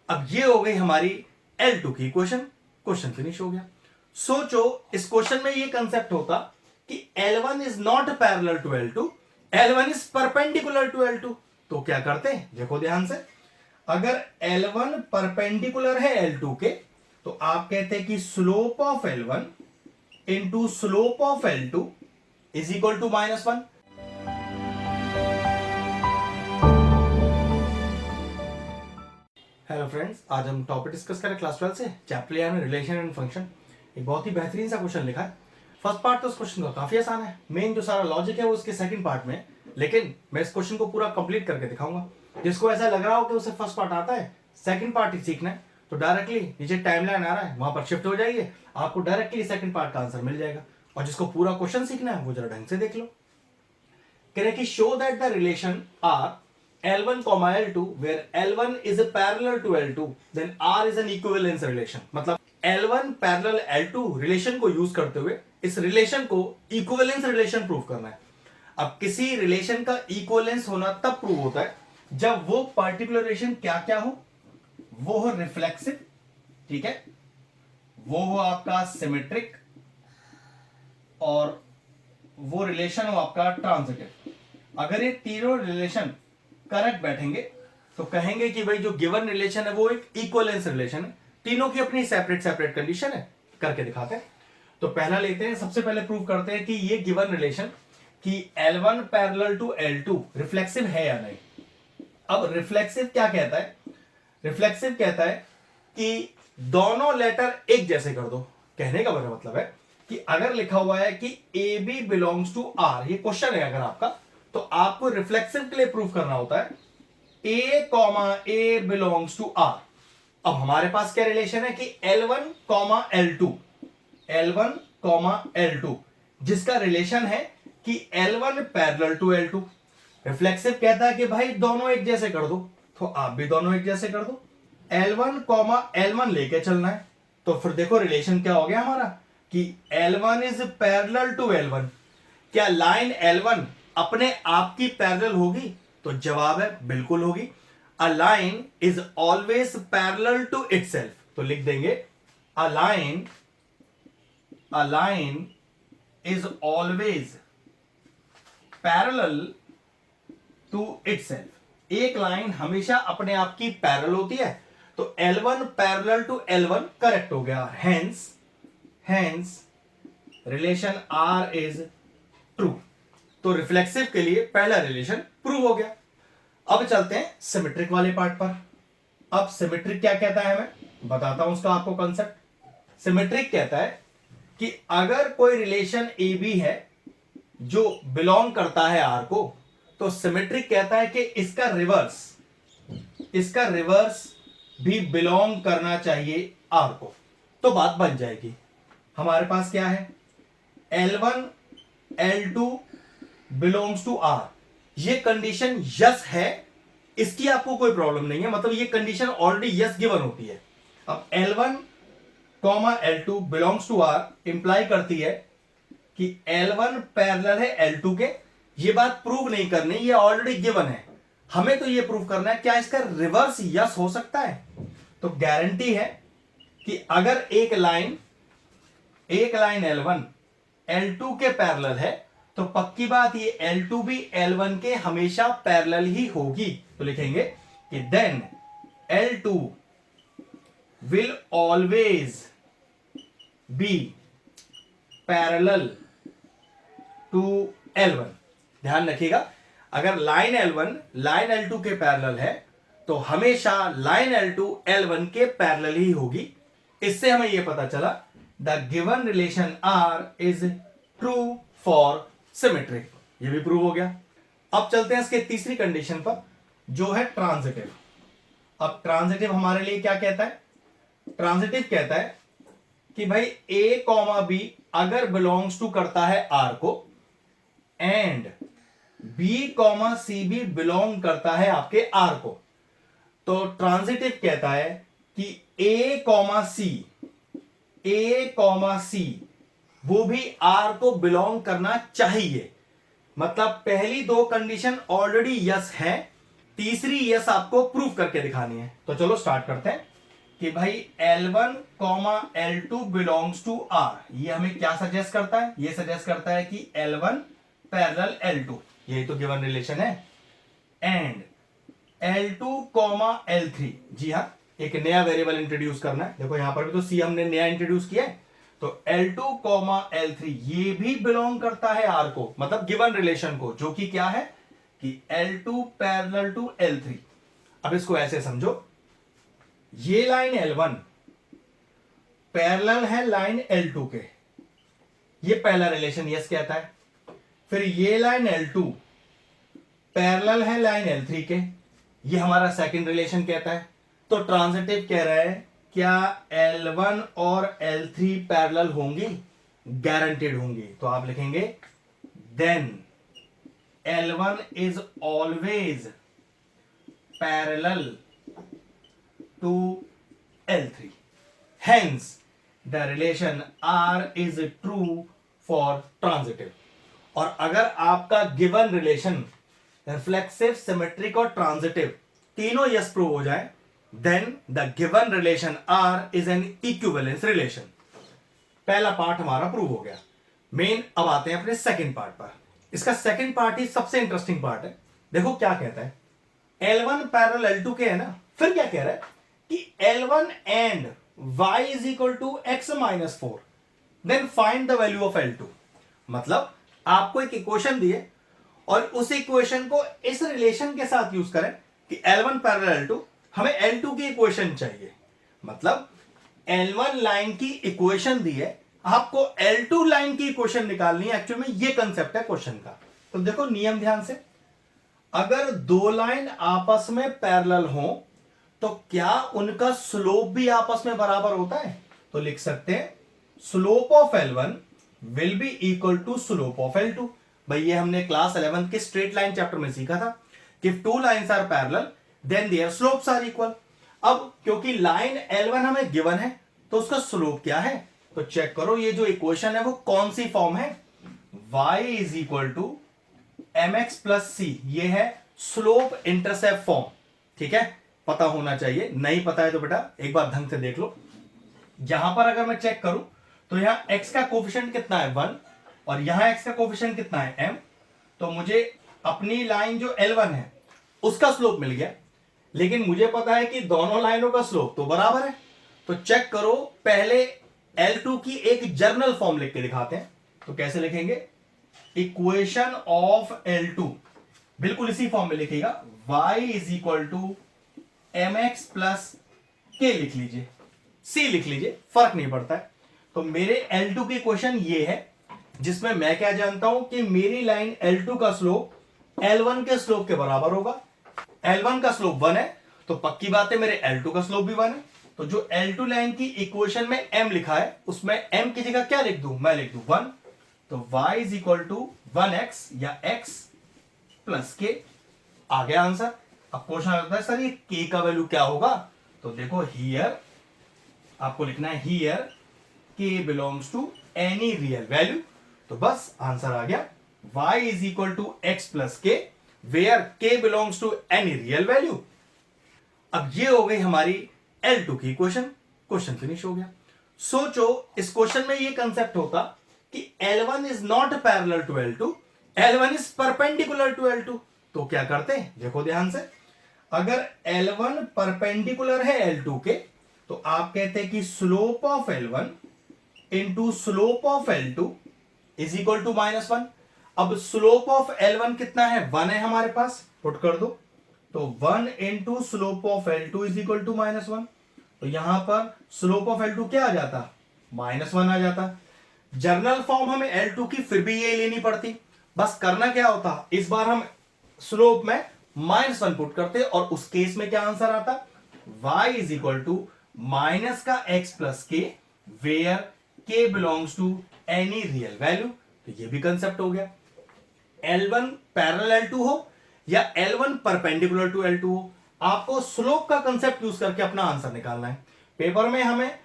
अब ये हो गई हमारी L2 की क्वेश्चन फिनिश हो गया। सोचो इस क्वेश्चन में ये कंसेप्ट होता कि L1 is not parallel to L2, L1 is perpendicular to L2, तो क्या करते हैं देखो ध्यान से। अगर L1 परपेंडिकुलर है L2 के तो आप कहते हैं कि slope of L1 into slope of L2 is equal to -1। Hello friends, आज हम टॉपिक डिस्कस करें क्लास 12 से चैप्टर 11 में रिलेशन एंड फंक्शन। एक बहुत ही बेहतरीन सा क्वेश्चन लिखा है। फर्स्ट पार्ट तो इस क्वेश्चन का काफी आसान है, मेन जो सारा लॉजिक है वो उसके सेकंड पार्ट में, लेकिन मैं इस क्वेश्चन को पूरा कंप्लीट करके दिखाऊंगा। जिसको ऐसा लग रहा हो कि उसे फर्स्ट पार्ट आता है, सेकंड पार्ट ही सीखना है, तो डायरेक्टली नीचे टाइमलाइन आ रहा है वहां पर शिफ्ट हो जाइए, आपको डायरेक्टली सेकंड पार्ट का आंसर मिल जाएगा। और जिसको पूरा क्वेश्चन सीखना है वो जरा ढंग से देख लो। कह रहे कि show that the relation are L1, L2 where L1 is parallel to L2 then R is an equivalence relation। मतलब L1 पैरेलल L2 रिलेशन को यूज करते हुए इस रिलेशन को इक्विवेलेंस रिलेशन प्रूव करना है। अब किसी रिलेशन का इक्विवेलेंस होना तब प्रूव होता है जब वो पर्टिकुलर रिलेशन क्या क्या हो, वो हो रिफ्लेक्सिव, ठीक है, वो हो आपका सिमेट्रिक, और वो रिलेशन हो आपका ट्रांजिटिव। अगर ये तीनों रिलेशन करेक्ट बैठेंगे तो कहेंगे कि भाई जो गिवन रिलेशन है वो एक इक्विवेलेंस रिलेशन है। तीनों की अपनी सेपरेट सेपरेट कंडीशन है, करके दिखाते हैं। तो पहला लेते हैं, सबसे पहले प्रूव करते हैं कि ये गिवन रिलेशन कि L1 parallel to L2 reflexive है या नहीं। अब रिफ्लेक्सिव क्या कहता है? रिफ्लेक्सिव कहता है कि दोनों लेटर एक जैसे कर दो। कहने का मेरा मतलब है कि अगर लिखा हुआ है कि AB बिलोंग्स टू R, ये क्वेश्चन है अगर आपका, तो आपको रिफ्लेक्सिव के लिए प्रूफ करना होता है A बिलोंग्स टू R। अब हमारे पास क्या रिलेशन है कि L1, L2, L1, L2, जिसका रिलेशन है कि L1 parallel to L2। Reflexive कहता है कि भाई दोनों एक जैसे कर दो, तो आप भी दोनों एक जैसे कर दो। L1, L1 लेके चलना है, तो फिर देखो रिलेशन क्या हो गया हमारा कि L1 is parallel to L1। क्या लाइन L1 अपने आप की पैरेलल होगी? तो जवाब है बिल्कुल होगी। A line is always parallel to itself, तो लिख देंगे a line is always parallel to itself. एक लाइन हमेशा अपने आप की पैरेलल होती है, तो L1 parallel to L1 correct हो गया। Hence relation R is true. तो रिफ्लेक्सिव के लिए पहला रिलेशन प्रूव हो गया। अब चलते हैं सिमेट्रिक वाले पार्ट पर। अब सिमेट्रिक क्या कहता है, मैं बताता हूं उसका आपको कंसेप्ट। सिमेट्रिक कहता है कि अगर कोई रिलेशन ए बी है जो बिलोंग करता है आर को, तो सिमेट्रिक कहता है कि इसका रिवर्स भी बिलोंग करना चाहिए आर को, तो बात बन जाएगी। हमारे पास क्या है, L1, L2 belongs to R, ये कंडीशन यस है, इसकी आपको कोई प्रॉब्लम नहीं है, मतलब ये कंडीशन ऑलरेडी यस गिवन होती है। अब L1, L2 belongs to are imply करती है कि L1 पैरेलल है L2 के। ये बात प्रूव नहीं करनी, ये ऑलरेडी गिवन है, हमें तो ये प्रूव करना है क्या इसका रिवर्स यस हो सकता है। तो गारंटी है कि अगर एक लाइन L1 L2 के पैरेलल है तो पक्की बात ये L2 भी L1 के हमेशा पैरेलल ही होगी। तो लिखेंगे कि then L2 will always be parallel to L1। ध्यान रखिएगा, अगर लाइन L1 लाइन L2 के पैरेलल है तो हमेशा लाइन L2 L1 के पैरेलल ही होगी। इससे हमें यह पता चला the given relation R is true for symmetric. ये भी प्रूव हो गया। अब चलते हैं इसके तीसरी कंडीशन पर, जो है ट्रांजिटिव। अब ट्रांजिटिव हमारे लिए क्या कहता है? ट्रांजिटिव कहता है कि भाई A, B अगर बिलोंग्स टू करता है R को एंड B, C भी बिलोंग करता है आपके R को, तो ट्रांजिटिव कहता है कि A, C वो भी R को बिलोंग करना चाहिए। मतलब पहली दो कंडीशन ऑलरेडी यस है, तीसरी यस आपको प्रूव करके दिखानी है। तो चलो स्टार्ट करते हैं कि भाई L1, L2 belongs to R। ये हमें क्या सजेस्ट करता है? ये सजेस्ट करता है कि L1 पैरेलल L2, यही तो गिवन रिलेशन है। एंड L2, L3, जी हाँ, एक नया वेरिएबल इंट्रोड्यूस करना है। देखो यहां पर भी तो C हमने नया इंट्रोड्यूस किया है। तो L2, L3 ये भी बिलोंग करता है R को, मतलब गिवन रिलेशन को, जो कि क्या है कि L2 पैरेलल टू L3। अब इसको ऐसे समझो, ये लाइन L1 पैरेलल है लाइन L2 के, ये पहला रिलेशन यस कहता है। फिर ये लाइन L2 पैरेलल है लाइन L3 के, ये हमारा सेकंड रिलेशन कहता है। तो ट्रांजिटिव कह रहा है क्या L1 और L3 पैरेलल होंगी? गारंटेड होंगी। तो आप लिखेंगे then L1 is always parallel to L3, hence the relation R is true for transitive। और अगर आपका गिवन रिलेशन रिफ्लेक्सिव, सिमेट्रिक और ट्रांजिटिव तीनों यस प्रूव हो जाए, then the given relation R is an equivalence relation. पहला part हमारा prove हो गया। मेन अब आते हैं अपने सेकंड पार्ट पर। इसका सेकंड पार्ट ही सबसे इंटरेस्टिंग पार्ट है। देखो क्या कहता है, L1 पैरेलल L2 के है ना, फिर क्या कह रहा है कि L1 and y is equal to x minus 4, then find the value of L2। मतलब आपको एक इक्वेशन दी है और उस इक्वेशन को इस रिलेशन के साथ यूज करें कि L1 पैरेलल L2, हमें L2 की इक्वेशन चाहिए। मतलब L1 लाइन की इक्वेशन दी है, आपको L2 लाइन की इक्वेशन निकालनी है। एक्चुअली में ये कंसेप्ट है क्वेश्चन का। तो देखो नियम ध्यान से, अगर दो लाइन आपस में पैरेलल हो तो क्या उनका स्लोप भी आपस में बराबर होता है? तो लिख सकते हैं slope of L1 will be equal to slope of L2। भाई ये हमने क्लास 11 के स्ट्रेट लाइन चैप्टर में सीखा था कि if two lines are parallel then their slopes are equal। अब क्योंकि लाइन L1 हमें गिवन है तो उसका स्लोप क्या है? तो चेक करो ये जो इक्वेशन है वो कौन सी फॉर्म है? y is equal to mx plus c, ये है स्लोप इंटरसेप्ट फॉर्म। ठीक है, पता होना चाहिए, नहीं पता है तो बेटा एक बार ढंग से देख लो। यहां पर अगर मैं चेक करूं तो यहां x का कोफिशिएंट कितना है 1 और यहां x का कोफिशिएंट कितना है m। तो मुझे अपनी लाइन जो L1 है उसका स्लोप मिल गया, लेकिन मुझे पता है कि दोनों लाइनों का स्लोप तो बराबर है। तो चेक करो, पहले L2 की एक जर्नल फॉर्म लिख के दिखाते हैं। तो कैसे लिखेंगे? इक्वेशन ऑफ L2 बिल्कुल इसी फॉर्म में लिखेगा, y is equal to mx plus k लिख लीजिए, c लिख लीजिए, फर्क नहीं पड़ता है। तो मेरे L2 की इक्वेशन ये है, जिसमें मैं क्या जानता हूं कि मेरी लाइन L2 का स्लोप L1 के स्लोप के बराबर होगा। L1 का स्लोप 1 है तो पक्की बात है मेरे L2 का स्लोप भी 1 है। तो जो L2 लाइन की इक्वेशन में m लिखा है उसमें m की जगह क्या लिख दूं? मैं लिख दूं 1। तो y is equal to 1x या x प्लस k, आ गया आंसर। अब क्वेश्चन आता है सर ये k का वैल्यू क्या होगा? तो देखो हियर आपको लिखना है here k belongs to any real value. तो बस आंसर आ गया, y is equal to x plus k where k belongs to any real value. अब ये हो गई हमारी L2 की क्वेश्चन फिनिश हो गया। सोचो इस क्वेश्चन में ये कंसेप्ट होता कि L1 is not parallel to L2, L1 is perpendicular to L2। तो क्या करते हैं? देखो ध्यान से, अगर L1 परपेंडिकुलर है L2 के तो आप कहते हैं कि slope of L1 into slope of L2 is equal to -1। अब स्लोप ऑफ L1 कितना है? 1 है हमारे पास, पुट कर दो। तो 1 into slope of L2 is equal to -1। तो यहां पर स्लोप ऑफ L2 क्या आ जाता? -1 आ जाता। जर्नल फॉर्म हमें L2 की फिर भी ये लेनी पड़ती, बस करना क्या होता, इस बार हम स्लोप में -1 पुट करते और उस केस में क्या आंसर आता? y is equal to minus का x plus k where k belongs to any real value. तो ये भी कंसेप्ट हो गया। L1 पैरेलल L2 हो या L1 परपेंडिकुलर टू L2 हो, आपको स्लोप का कंसेप्ट यूज करके अपना आंसर निकालना है। पेपर में हमें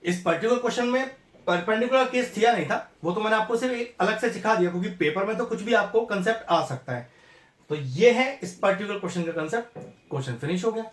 इस पर्टिकुलर क्वेश्चन में परपेंडिकुलर केस दिया नहीं था, वो तो मैंने आपको सिर्फ अलग से सिखा दिया, क्योंकि पेपर में तो कुछ भी आपको कंसेप्ट आ सकता है। तो ये है इस पर्टिकुलर क्वेश्चन का कंसेप्ट। क्वेश्चन फिनिश हो गया।